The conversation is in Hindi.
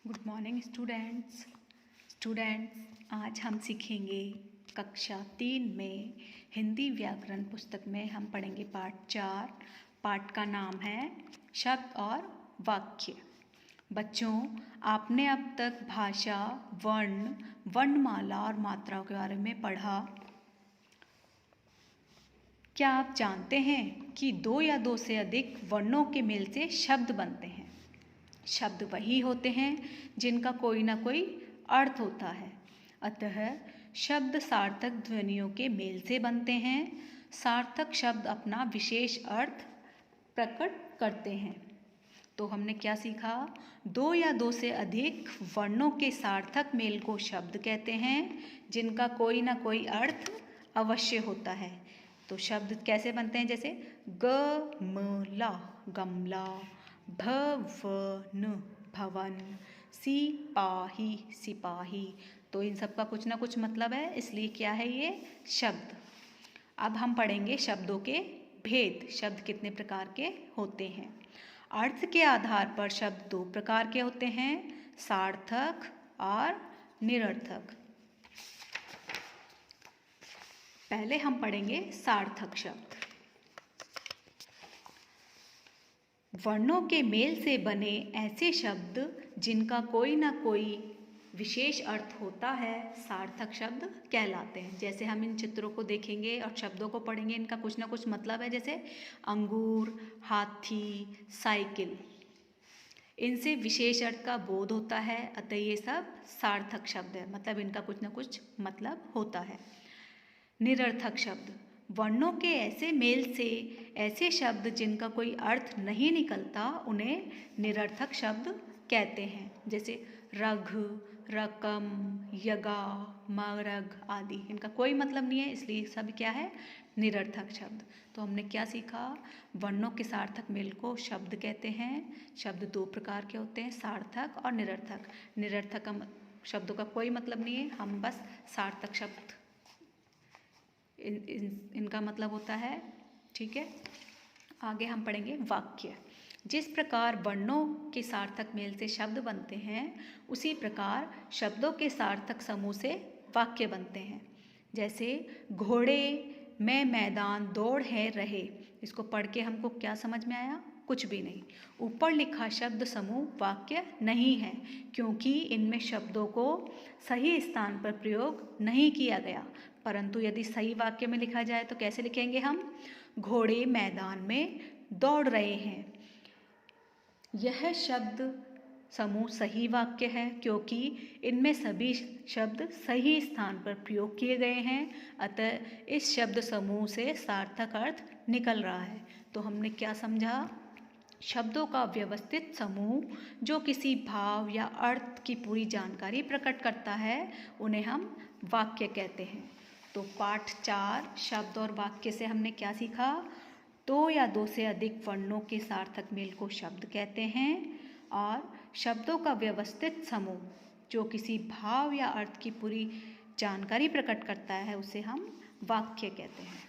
गुड मॉर्निंग स्टूडेंट्स आज हम सीखेंगे कक्षा 3 में हिंदी व्याकरण पुस्तक में हम पढ़ेंगे पाठ 4। पाठ का नाम है शब्द और वाक्य। बच्चों, आपने अब तक भाषा, वर्ण, वर्णमाला और मात्राओं के बारे में पढ़ा। क्या आप जानते हैं कि दो या दो से अधिक वर्णों के मेल से शब्द बनते हैं? शब्द वही होते हैं जिनका कोई ना कोई अर्थ होता है। अतः शब्द सार्थक ध्वनियों के मेल से बनते हैं। सार्थक शब्द अपना विशेष अर्थ प्रकट करते हैं। तो हमने क्या सीखा? दो या दो से अधिक वर्णों के सार्थक मेल को शब्द कहते हैं जिनका कोई ना कोई अर्थ अवश्य होता है। तो शब्द कैसे बनते हैं? जैसे गमला गमला, भवन भवन, सिपाही सिपाही। तो इन सब का कुछ ना कुछ मतलब है, इसलिए क्या है ये शब्द। अब हम पढ़ेंगे शब्दों के भेद। शब्द कितने प्रकार के होते हैं? अर्थ के आधार पर शब्द दो प्रकार के होते हैं, सार्थक और निरर्थक। पहले हम पढ़ेंगे सार्थक शब्द। वर्णों के मेल से बने ऐसे शब्द जिनका कोई ना कोई विशेष अर्थ होता है सार्थक शब्द कहलाते हैं। जैसे हम इन चित्रों को देखेंगे और शब्दों को पढ़ेंगे, इनका कुछ ना कुछ मतलब है। जैसे अंगूर, हाथी, साइकिल, इनसे विशेष अर्थ का बोध होता है, अतः ये सब सार्थक शब्द है, मतलब इनका कुछ ना कुछ मतलब होता है। निरर्थक शब्द, वर्णों के ऐसे मेल से ऐसे शब्द जिनका कोई अर्थ नहीं निकलता, उन्हें निरर्थक शब्द कहते हैं। जैसे रघ, रकम, यगा, मरग आदि, इनका कोई मतलब नहीं है, इसलिए सब क्या है? निरर्थक शब्द। तो हमने क्या सीखा? वर्णों के सार्थक मेल को शब्द कहते हैं। शब्द दो प्रकार के होते हैं, सार्थक और निरर्थक। निरर्थक शब्दों का कोई मतलब नहीं है, हम बस सार्थक शब्द इनका मतलब होता है। ठीक है, आगे हम पढ़ेंगे वाक्य। जिस प्रकार वर्णों के सार्थक मेल से शब्द बनते हैं, उसी प्रकार शब्दों के सार्थक समूह से वाक्य बनते हैं। जैसे घोड़े में मैदान दौड़ है रहे, इसको पढ़ के हमको क्या समझ में आया? कुछ भी नहीं। ऊपर लिखा शब्द समूह वाक्य नहीं है, क्योंकि इनमें शब्दों को सही स्थान पर प्रयोग नहीं किया गया। परंतु यदि सही वाक्य में लिखा जाए तो कैसे लिखेंगे हम? घोड़े मैदान में दौड़ रहे हैं। यह शब्द समूह सही वाक्य है, क्योंकि इनमें सभी शब्द सही स्थान पर प्रयोग किए गए हैं, अतः इस शब्द समूह से सार्थक अर्थ निकल रहा है। तो हमने क्या समझा? शब्दों का व्यवस्थित समूह जो किसी भाव या अर्थ की पूरी जानकारी प्रकट करता है, उन्हें हम वाक्य कहते हैं। तो पाठ 4 शब्द और वाक्य से हमने क्या सीखा? दो या दो से अधिक वर्णों के सार्थक मेल को शब्द कहते हैं, और शब्दों का व्यवस्थित समूह जो किसी भाव या अर्थ की पूरी जानकारी प्रकट करता है, उसे हम वाक्य कहते हैं।